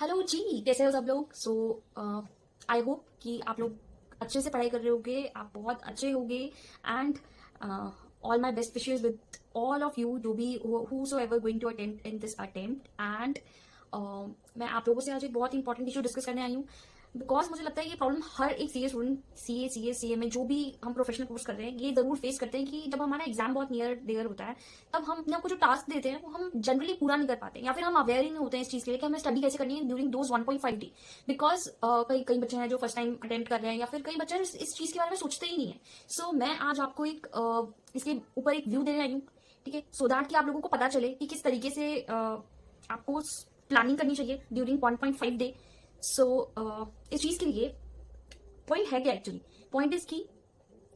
Hello जी, कैसे हो सब लोग। आई होप कि आप लोग अच्छे से पढ़ाई कर रहे होगे, आप बहुत अच्छे होगे। And all my best wishes with all of you जो भी who ever going to attempt in this attempt. And मैं आप लोगों से आज एक बहुत इंपॉर्टेंट इशू डिस्कस करने आई हूँ, बिकॉज मुझे लगता है ये प्रॉब्लम हर एक सीए स्टूडेंट, सीए में जो भी हम प्रोफेशनल कोर्स कर रहे हैं, ये जरूर फेस करते हैं कि जब हमारा एग्जाम बहुत नियर देयर होता है, तब हम अपने आपको जो टास्क देते हैं वो हम जनरली पूरा नहीं कर पाते, या फिर हम अवेयर ही नहीं होते हैं इस चीज के लिए कि हमें स्टडी कैसे करनी है ड्यूरिंग दोज 1.5 डे। बिकॉज कई कई बच्चे हैं जो फर्स्ट टाइम अटेम्प्ट कर रहे हैं, या फिर कई बच्चे इस चीज के बारे में सोचते ही नहीं है। सो मैं आज आपको एक इसके ऊपर एक व्यू देने आई हूँ, ठीक है, सो दैट कि आप लोगों को पता चले कि किस तरीके से आपको प्लानिंग करनी चाहिए ड्यूरिंग 1.5 डे। इस चीज के लिए पॉइंट है क्या एक्चुअली? पॉइंट इज की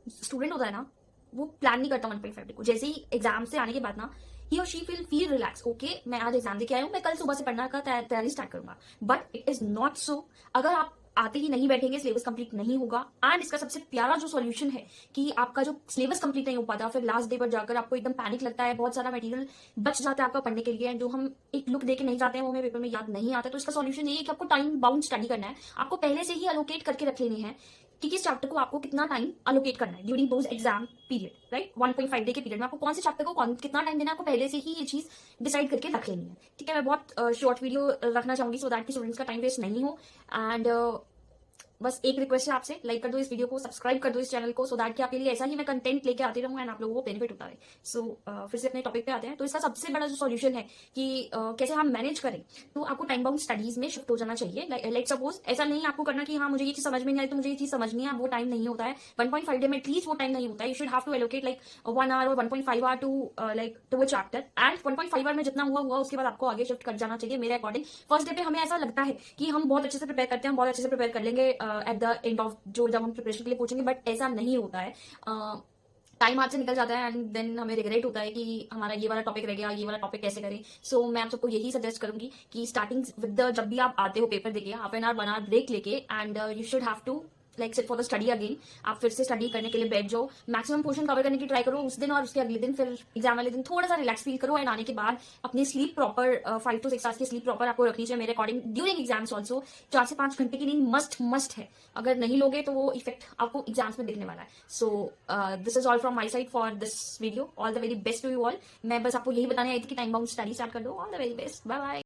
स्टूडेंट होता है ना, वो प्लान नहीं करता 1.5 डे को। जैसे ही एग्जाम से आने के बाद ना, ही और शी फील रिलैक्स, ओके मैं आज एग्जाम देके आया हूँ, मैं कल सुबह से पढ़ना का तैयारी स्टार्ट करूंगा। But it is not so. अगर आप आते ही नहीं बैठेंगे, सिलेबस कंप्लीट नहीं होगा। एंड इसका सबसे प्यारा जो सॉल्यूशन है कि आपका जो सिलेबस कंप्लीट नहीं हो पाता, फिर लास्ट डे पर जाकर आपको एकदम पैनिक लगता है, बहुत सारा मटेरियल बच जाता है आपका पढ़ने के लिए, जो हम एक लुक देके नहीं जाते हैं वो हमें पेपर में याद नहीं आता। तो इसका सॉल्यूशन ये है कि आपको टाइम बाउंड स्टडी करना है, आपको पहले से ही अलोकेट करके रख लेने हैं कि किस चैप्टर को आपको कितना टाइम अलोकेट करना है during those exam period, right. 1.5 day के पीरियड में आपको कौन से चैप्टर को कितना टाइम देना है, आपको पहले से ही ये चीज डिसाइड करके रख लेनी है, ठीक है। मैं बहुत शॉर्ट वीडियो रखना चाहूंगी सो दैट कि स्टूडेंट्स का टाइम वेस्ट नहीं हो। एंड बस एक रिक्वेस्ट है आपसे, लाइक कर दो इस वीडियो को, सब्सक्राइब कर दो इस चैनल को, सो दैट कि आपके लिए ऐसा ही मैं कंटेंट लेके आती रहूँ एंड आप लोगों को बेनिफिट होता है। फिर से अपने टॉपिक पे आते हैं। तो इसका सबसे बड़ा जो सॉल्यूशन है कि कैसे हम मैनेज करें, तो आपको टाइम बाउंड स्टडीज में शिफ्ट हो जाना चाहिए। लाइक सपोज ऐसा नहीं आपको करना कि हाँ मुझे ये चीज समझ में नहीं आई तो मुझे ये चीज समझनी है, वो टाइम नहीं होता है। 1.5 डे में एटलीस्ट वो टाइम नहीं होता है। You should have to allocate like 1 hour और 1.5 आवर टू लाइक टू वो चैप्टर। एंड 1.5 आवर में जितना हुआ उसके बाद आपको आगे शिफ्ट कर जाना चाहिए मेरे अकॉर्डिंग। फर्स्ट डे पे हमें ऐसा लगता है कि हम बहुत अच्छे से प्रिपेयर करते हैं, बहुत अच्छे से प्रिपेयर कर लेंगे एट द एंड ऑफ जो जब हम प्रिपरेशन के लिए पूछेंगे, बट ऐसा नहीं होता है। टाइम हाथ से निकल जाता है एंड देन हमें रिग्रेट होता है कि हमारा ये वाला टॉपिक रह गया, ये वाला टॉपिक कैसे करें। मैं आप सबको यही सजेस्ट करूंगी कि स्टार्टिंग विद द, जब भी आप आते हो पेपर देके, half an hour 1 hour break लेके, and you should have to like sit for the study again. आप फिर से स्टडी करने के लिए बैठ जाओ, मैक्सिमम पोर्शन कवर करने की ट्राई करो उस दिन, और उसके अगले दिन फिर एग्जाम वाले दिन थोड़ा सा रिलैक्स फील करो। एंड आने के बाद अपनी स्लीप प्रॉपर 5 to 6 आवर्स की स्लीप प्रॉपर आपको रखनी चाहिए मेरे अकॉर्डिंग ड्यूरिंग एग्जाम्स ऑल्सो। 4 से 5 घंटे की नींद मस्ट है। अगर नहीं लोगे तो वो इफेक्ट आपको एग्जाम्स में दिखने वाला है। This is all from my side for this video. All the very best to you all. मैं बस आपको यही बताने आई थी कि टाइम बाउंड स्टडी स्टार्ट कर दो। All the very best, bye bye.